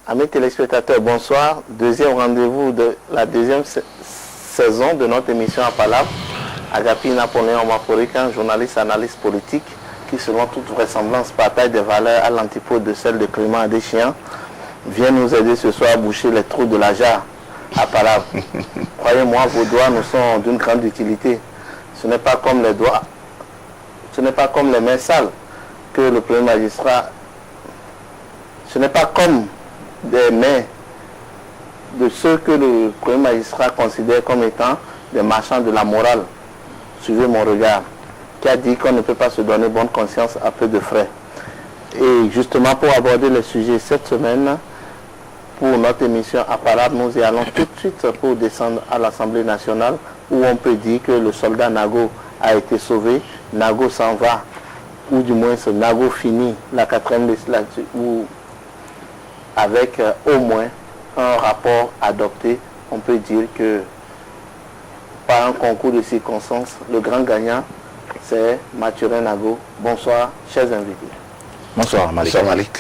Amis téléspectateurs, bonsoir. Deuxième rendez-vous de la deuxième saison de notre émission à Palabre. Agapi Napoléon Maporika, journaliste, analyste politique, qui selon toute vraisemblance partage des valeurs à l'antipode de celles de Clément Adéchian, vient nous aider ce soir à boucher les trous de la jarre à Palabre. Croyez-moi, vos doigts nous sont d'une grande utilité. Ce n'est pas comme les doigts, ce n'est pas comme les mains sales que le premier magistrat, ce n'est pas comme des mains de ceux que le premier magistrat considère comme étant des marchands de la morale. Suivez mon regard, qui a dit qu'on ne peut pas se donner bonne conscience à peu de frais. Et justement pour aborder le sujet cette semaine, pour notre émission à Palabre, nous y allons tout de suite pour descendre à l'Assemblée nationale où on peut dire que le soldat Nago a été sauvé, Nago s'en va, ou du moins ce Nago finit la 4e législature, avec au moins un rapport adopté. On peut dire que par un concours de circonstances, le grand gagnant, c'est Mathurin Nago. Bonsoir, chers invités. Bonsoir, Malik. Bonsoir, Malik.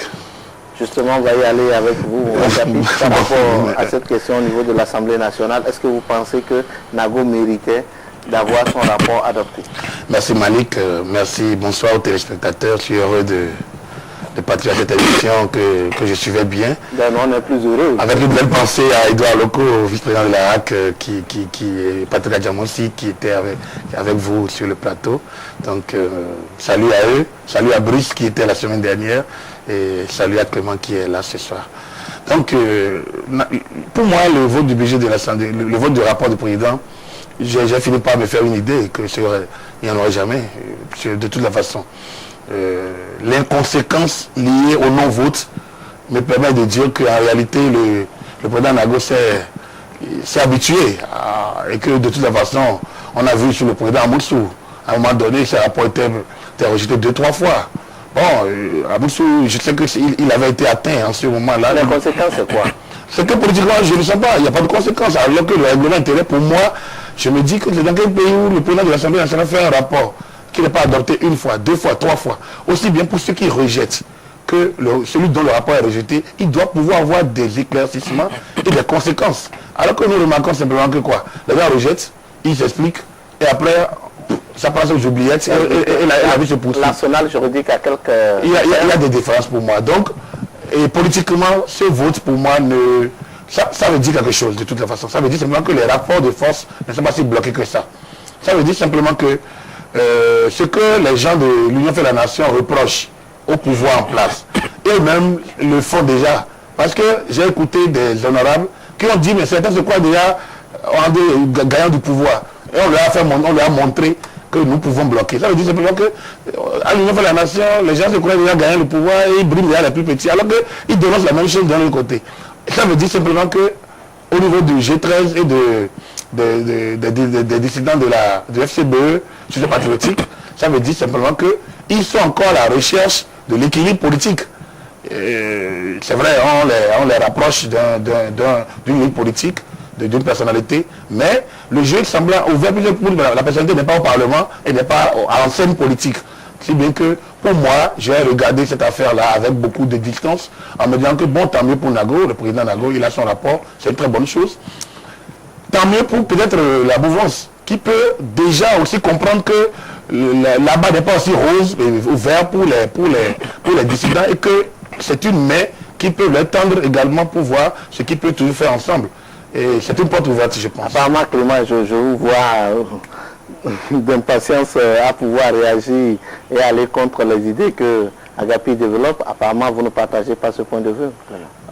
Justement, on va y aller avec vous, par rapport à cette question au niveau de l'Assemblée nationale. Est-ce que vous pensez que Nago méritait d'avoir son rapport adopté? Merci Malik, merci, bonsoir aux téléspectateurs. Je suis heureux de partir à cette émission que je suivais bien. Ben, on est plus heureux. Avec une belle pensée à Edouard Loco, vice-président de la RAC, qui est Patrick Adjamossi, qui était avec vous sur le plateau. Donc, salut à eux, salut à Brice qui était la semaine dernière, et salut à Clément qui est là ce soir. Donc, pour moi, le vote du budget de l'Assemblée, le vote du rapport du président, j'ai fini par me faire une idée que il n'y en aurait jamais, de toute la façon. L'inconséquence liée au non-vote me permet de dire qu'en réalité, le président Nago s'est habitué et que de toute la façon, on a vu sur le président Amoussou, à un moment donné, ce rapport était rejeté 2-3 fois. Bon, Amoussou, je sais qu'il avait été atteint en ce moment-là. La conséquence, c'est quoi? C'est que politiquement, je ne sens pas, il n'y a pas de conséquences. Alors que le règlement intérieur, pour moi, je me dis que dans quel pays où le président de l'Assemblée nationale fait un rapport qui n'est pas adopté une fois, 2 fois, 3 fois, aussi bien pour ceux qui rejettent que celui dont le rapport est rejeté, il doit pouvoir avoir des éclaircissements et des conséquences. Alors que nous remarquons simplement que quoi? Les gens rejettent, ils s'expliquent, et après, ça passe aux oubliettes et la vie se poursuit. L'arsenal juridique a quelques... Il y a des différences pour moi. Donc, et politiquement, ce vote pour moi ça veut dire quelque chose de toute la façon. Ça veut dire simplement que les rapports de force ne sont pas si bloqués que ça. Ça veut dire simplement que ce que les gens de l'Union fait la nation reprochent au pouvoir en place, eux-mêmes le font déjà. Parce que j'ai écouté des honorables qui ont dit, mais certains se croient déjà gagnants du pouvoir. Et on leur a montré que nous pouvons bloquer. Ça veut dire simplement que à l'Union fait la nation, les gens se croient déjà gagnant le pouvoir et ils briment déjà les plus petits, alors qu'ils dénoncent la même chose d'un autre côté. Et ça veut dire simplement que au niveau du G13 et des dissidents du FCBE, sujet patriotique, ça veut dire simplement qu'ils sont encore à la recherche de l'équilibre politique. C'est vrai, on les rapproche d'une ligne politique, d'une personnalité, mais le jeu semblant ouvert pour la personnalité n'est pas au Parlement et n'est pas à l'enseigne politique. Si bien que, pour moi, j'ai regardé cette affaire-là avec beaucoup de distance, en me disant que bon, tant mieux pour Nago, le président Nago, il a son rapport, c'est une très bonne chose. Tant mieux pour peut-être la mouvance, qui peut déjà aussi comprendre que là-bas n'est pas aussi rose et ouvert pour les dissidents et que c'est une main qui peut leur tendre également pour voir ce qu'ils peuvent toujours faire ensemble. Et c'est une porte ouverte, je pense. Apparemment, Clément, je vous vois d'impatience à pouvoir réagir et aller contre les idées que Agapi développe. Apparemment, vous ne partagez pas ce point de vue.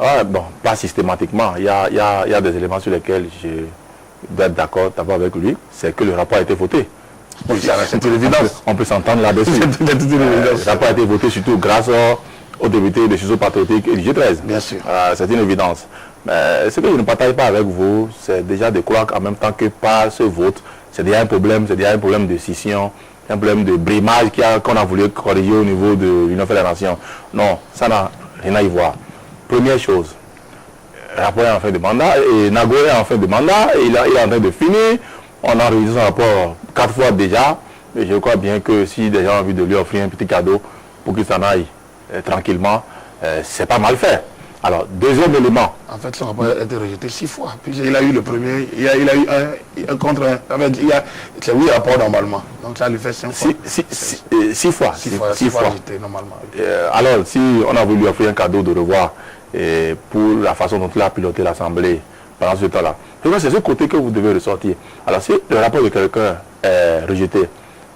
Ouais, bon, pas systématiquement. Il y a des éléments sur lesquels je dois être d'accord avec lui. C'est que le rapport a été voté. Oui, c'est une évidence. On peut s'entendre là-dessus. Le rapport a été voté surtout grâce aux députés de Ciseaux Patriotiques et du G13. Bien sûr. C'est une évidence. Mais ce que je ne partage pas avec vous, c'est déjà de croire qu'en même temps que par ce vote, c'est déjà un problème de scission, un problème de brimage qu'on a voulu corriger au niveau de l'Union fait la nation. Non, ça n'a rien à y voir. Première chose, le rapport est en fin de mandat, et Nago est en fin de mandat, et il est en train de finir. On a révisé son rapport 4 fois déjà, mais je crois bien que si des gens ont envie de lui offrir un petit cadeau pour qu'il s'en aille tranquillement, c'est pas mal fait. Alors, deuxième élément. En fait, son rapport a été rejeté 6 fois. Puis il a eu le premier, il a eu un contre un. C'est 8 rapports normalement. Donc ça lui fait 5 fois. 6 fois. 6 fois rejeté normalement. Alors, si on a voulu offrir un cadeau de revoir pour la façon dont il a piloté l'Assemblée pendant ce temps-là, c'est ce côté que vous devez ressortir. Alors, si le rapport de quelqu'un est rejeté,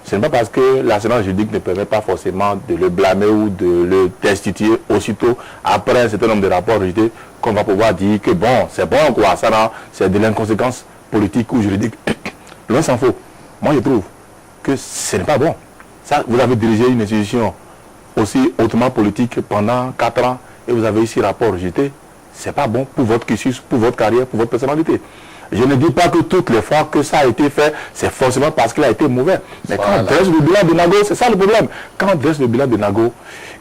ce n'est pas parce que l'arsenal juridique ne permet pas forcément de le blâmer ou de le destituer aussitôt après un certain nombre de rapports rejetés qu'on va pouvoir dire que bon, c'est bon quoi, ça c'est de l'inconséquence politique ou juridique. Loin s'en faut. Moi je trouve que ce n'est pas bon. Ça, vous avez dirigé une institution aussi hautement politique pendant 4 ans et vous avez eu 6 rapports rejetés. C'est pas bon pour votre cursus, pour votre carrière, pour votre personnalité. Je ne dis pas que toutes les fois que ça a été fait, c'est forcément parce qu'il a été mauvais. Mais quand on dresse le bilan de Nago, c'est ça le problème. Quand on dresse le bilan de Nago,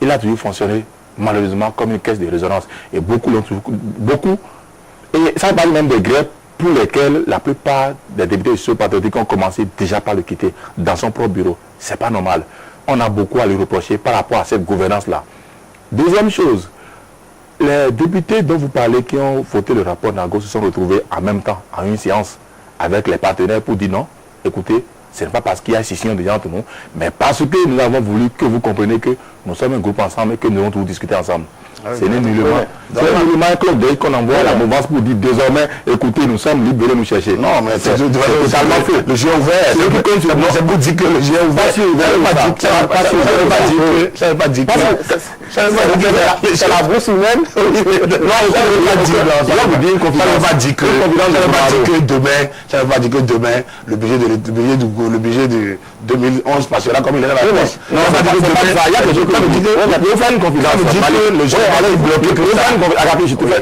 il a toujours fonctionné malheureusement comme une caisse de résonance. Et beaucoup, et ça parle même des grèves pour lesquelles la plupart des députés sociaux-patriotiques ont commencé déjà par le quitter dans son propre bureau. C'est pas normal. On a beaucoup à lui reprocher par rapport à cette gouvernance-là. Deuxième chose, les députés dont vous parlez qui ont voté le rapport Nago se sont retrouvés en même temps, en une séance, avec les partenaires pour dire non, écoutez, ce n'est pas parce qu'il y a scission déjà entre nous, mais parce que nous avons voulu que vous compreniez que nous sommes un groupe ensemble et que nous allons tous discuter ensemble. C'est nullement un club de qu'on envoie à la mouvance pour dire désormais, écoutez, nous sommes libres de nous chercher. Non, mais c'est totalement faux. Le jeu ouvert, c'est pour dire que le jeu ouvert. Ça ne veut pas dire que. C'est la brousse humaine. Non, ça ne veut pas dire que demain, ça ne veut pas dire que demain, le budget de 2011 passera comme il est dans la presse. Non, ça ne veut pas dire que il y a quelque chose que vous faites une confidence. Le jeu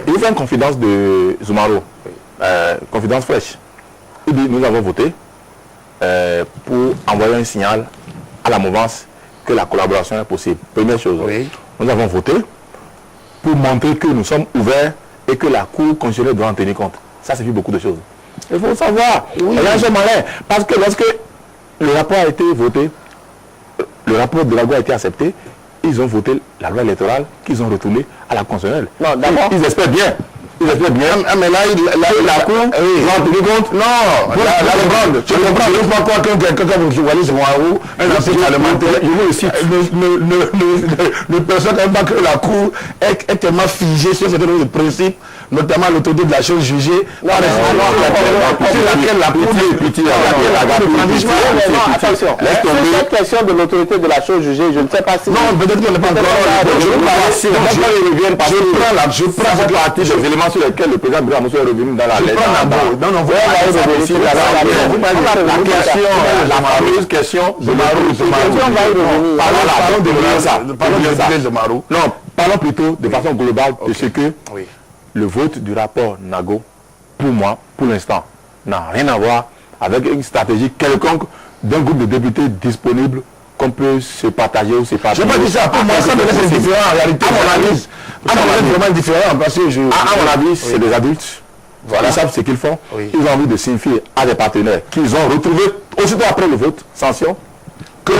il fait une confidence de Zoumaro, confidence fraîche. Il dit, nous avons voté pour envoyer un signal à la mouvance que la collaboration est possible. Première chose, nous avons voté pour montrer que nous sommes ouverts et que la Cour constitutionnelle doit en tenir compte. Ça fait beaucoup de choses. Il faut savoir, il y a un jeu malin, parce que lorsque le rapport a été voté, le rapport de la loi a été accepté, ils ont voté la loi électorale qu'ils ont retournée à la constitutionnelle. Non, d'abord. Ils espèrent bien. Ils espèrent bien. Mais là, la Cour, ils ont tenu compte. Non, je comprends. Je ne pense pas que quelqu'un comme Wallis Oumarou, un ancien parlementaire, ne perçoit quand même pas que la Cour est tellement figée sur ce genre de principe, notamment l'autorité de la chose jugée. Attention, cette question de l'autorité de la chose jugée, je ne sais pas si... Non, peut-être qu'on n'est pas encore... Je prends partie des éléments sur lesquels le président Bramousso est revenu dans la lettre. La fameuse question de Marou. Non, parlons plutôt de façon globale de ce que le vote du rapport Nago, pour moi, pour l'instant, n'a rien à voir avec une stratégie quelconque d'un groupe de députés disponibles qu'on peut se partager ou se partager. Je ne vais pas dire ça. Pour moi, ça me laisse indifférent en réalité. À mon avis, vraiment indifférent parce que à mon avis, c'est des adultes. Voilà. Ils savent ce qu'ils font. Ils ont envie de signifier à des partenaires qu'ils ont retrouvé aussitôt après le vote, sanction. Que,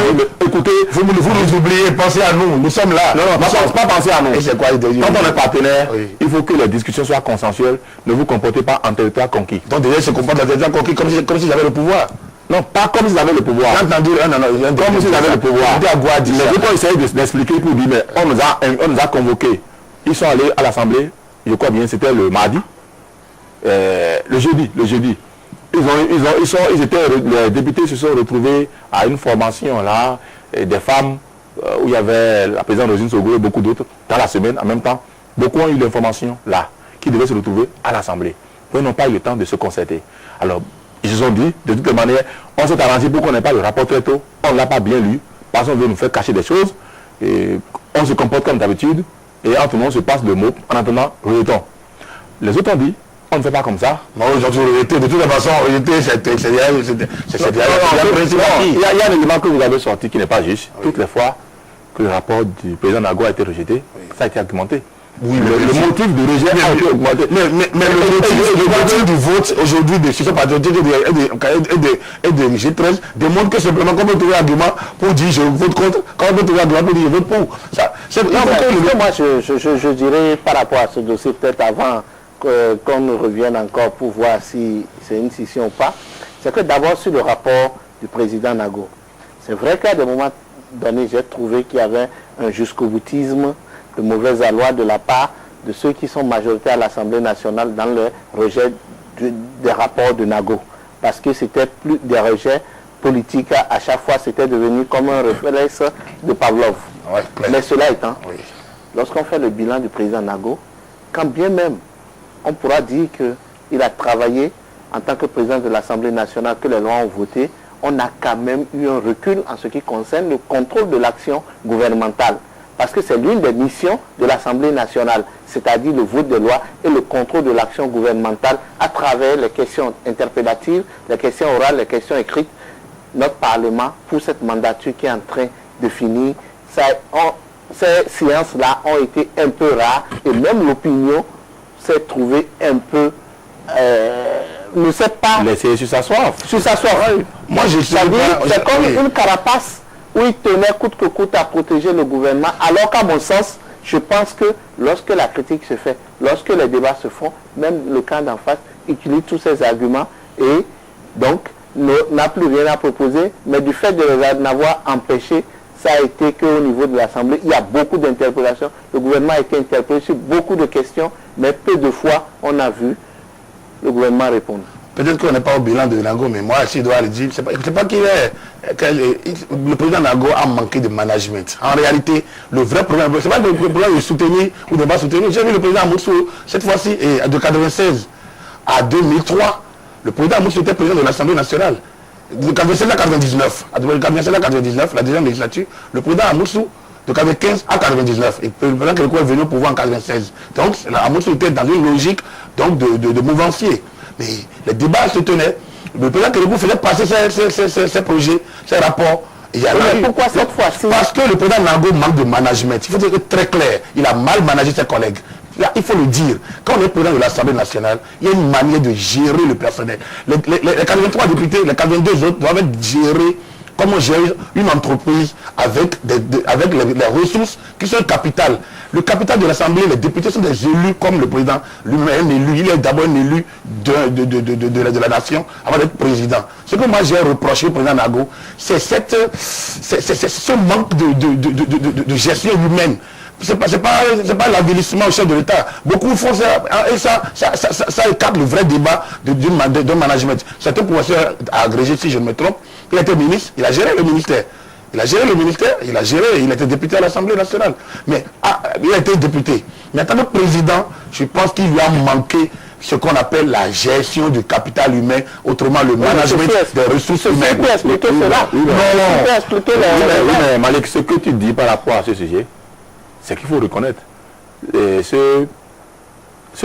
écoutez, vous nous oubliez, pensez à nous, nous sommes là. Non, pas penser à nous. Et c'est quoi, quand on est partenaire, il faut que les discussions soient consensuelles. Ne vous comportez pas en territoire conquis. Donc déjà, ils se comportent en territoire conquis comme s'ils avaient le pouvoir. Non, pas comme s'ils avaient le pouvoir. Comme s'ils avaient le pouvoir. Les autres ont essayé d'expliquer pour dire, mais on nous a convoqués. Ils sont allés à l'Assemblée, je crois bien, c'était le mardi, le jeudi. Les députés se sont retrouvés à une formation là, des femmes, où il y avait la présidente Rosine Sogo et beaucoup d'autres, dans la semaine en même temps. Beaucoup ont eu l'information là, qui devaient se retrouver à l'Assemblée. Ils n'ont pas eu le temps de se concerter. Alors, ils se sont dit, de toutes les manières, on s'est arrangé pour qu'on n'ait pas le rapport très tôt, on ne l'a pas bien lu, parce qu'on veut nous faire cacher des choses, et on se comporte comme d'habitude, et entre nous, on se passe le mot, en attendant, rejetons. Les autres ont dit, on ne fait pas comme ça. Non, aujourd'hui, de toute façon, il y a un élément que vous avez sorti qui n'est pas juste. Toutes les fois que le rapport du président Nago a été rejeté, ça a été argumenté. Oui, le motif de rejet a été augmenté. Mais le motif du vote aujourd'hui de ce patriotique et de G13 démontre que simplement qu'on peut trouver un argument pour dire je vote contre, quand on peut trouver un argument pour dire je vote pour. Moi je dirais par rapport à ce dossier, peut-être avant qu'on ne revienne encore pour voir si c'est une scission ou pas, c'est que d'abord sur le rapport du président Nago, c'est vrai qu'à des moments donnés, j'ai trouvé qu'il y avait un jusqu'au-boutisme de mauvaise aloi de la part de ceux qui sont majoritaires à l'Assemblée nationale dans le rejet des rapports de Nago. Parce que c'était plus des rejets politiques, à chaque fois c'était devenu comme un réflexe de Pavlov. Ouais, mais cela étant, oui, lorsqu'on fait le bilan du président Nago, quand bien même on pourra dire qu'il a travaillé en tant que président de l'Assemblée nationale, que les lois ont voté, on a quand même eu un recul en ce qui concerne le contrôle de l'action gouvernementale. Parce que c'est l'une des missions de l'Assemblée nationale, c'est-à-dire le vote des lois et le contrôle de l'action gouvernementale à travers les questions interpellatives, les questions orales, les questions écrites. Notre Parlement, pour cette mandature qui est en train de finir, ces séances-là ont été un peu rares et même l'opinion s'est trouvée un peu... ne sait pas... Laisser sur sa soif. Sur sa soif. Moi, c'est comme une carapace où il tenait coûte que coûte à protéger le gouvernement, alors qu'à mon sens, je pense que lorsque la critique se fait, lorsque les débats se font, même le camp d'en face utilise tous ces arguments et donc n'a plus rien à proposer, mais du fait de les avoir empêchés, ça a été qu'au niveau de l'Assemblée, il y a beaucoup d'interpellations. Le gouvernement a été interpellé sur beaucoup de questions, mais peu de fois, on a vu le gouvernement répondre. Peut-être qu'on n'est pas au bilan de Nago, mais moi, si je dois le dire, c'est pas qu'il est... le président Nago a manqué de management. En réalité, le vrai problème, c'est pas le problème de soutenir ou de ne pas soutenir. J'ai vu le président Amoussou, cette fois-ci, de 1996 à 2003, le président Amoussou était président de l'Assemblée nationale. De 1996 à 1999, de 1997 à 1999, la deuxième législature, le président Amoussou, de 1995 à 1999. Et le président Kérékou est venu au pouvoir en 1996. Donc, Amoussou était dans une logique donc, de mouvancier. Mais les débats se tenaient. Le président Kérékou faisait passer ses projets, ses rapports. Pourquoi cette fois-ci? Parce que le président Nago manque de management. Il faut être très clair. Il a mal managé ses collègues. Là, il faut le dire. Quand on est président de l'Assemblée nationale, il y a une manière de gérer le personnel. Les 43 députés, les 42 autres doivent être gérés. Comment gérer une entreprise avec les ressources qui sont capitales. Le capital de l'Assemblée, les députés sont des élus comme le président lui-même élu. Il est d'abord un élu de la nation avant d'être président. Ce que moi j'ai reproché au président Nago, c'est ce manque de gestion humaine. C'est pas l'avilissement au chef de l'État. Beaucoup font ça, et ça écarte le vrai débat de management. C'est un professeur agrégé, si je ne me trompe, il était ministre, il a géré le ministère. Il était député à l'Assemblée nationale. Mais il a été député. Mais en tant que président, je pense qu'il lui a manqué ce qu'on appelle la gestion du capital humain, autrement le management des ressources humaines. Tu peux expliquer cela? Mais Malik, ce que tu dis par rapport à ce sujet, c'est qu'il faut reconnaître ce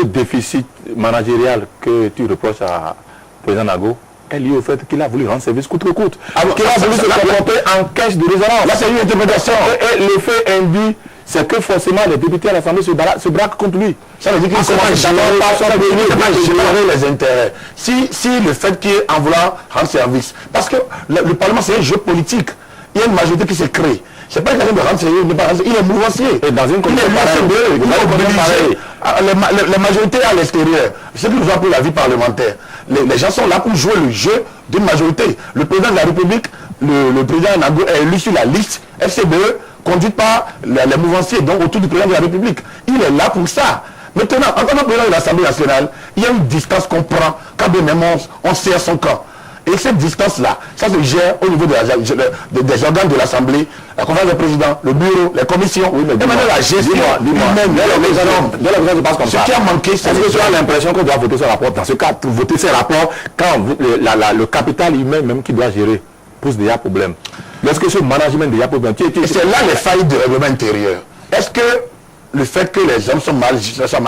déficit managérial que tu reproches à président Nago est lié au fait qu'il a voulu rendre service coûte que coûte. Qu'il a voulu se comporter en caisse de résonance. Là, c'est une interprétation. Et l'effet induit, c'est que forcément les députés à l'Assemblée se braquent contre lui. Ça veut dire qu'il commence à gérer les intérêts. Si le fait qu'il en voulant rendre service, parce que le Parlement c'est un jeu politique, il y a une majorité qui se crée. C'est pas une question de rendre service, il est mouvancier. Et dans une condition les majorités à l'extérieur, ceux qui nous ont appris la vie parlementaire, les gens sont là pour jouer le jeu d'une majorité. Le président de la République, le président Nago est élu sur la liste FCBE, conduite par les mouvanciers, donc autour du président de la République. Il est là pour ça. Maintenant, en tant que président de l'Assemblée nationale, il y a une distance qu'on prend quand bien même on sert son camp. Et cette distance-là, ça se gère au niveau des organes de l'Assemblée, la conférence des présidents, le bureau, les commissions. Oui, et maintenant la gestion humaine, ce qui a manqué, c'est que tu as l'impression qu'on doit voter ce rapport. Dans ce cas, voter ces rapports, quand le capital humain même qui doit gérer pose déjà problème. Lorsque ce management déjà problème. Et c'est là les failles de règlement intérieur. Est-ce que le fait que les hommes sont mal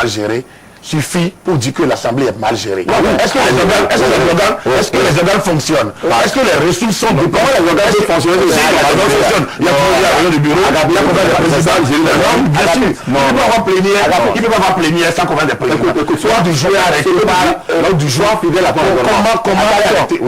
gérés, suffit pour dire que l'Assemblée est mal gérée. Est-ce que les organes fonctionnent? Est-ce que les ressources sont de comment les organes fonctionnent? Il y a combien de bureaux, il y a combien de présidents? Bien sûr, il ne peut pas avoir plénière sans combien de présidents. Soit du joueur arrêté par l'autre du joueur fidèle à comment arrêter.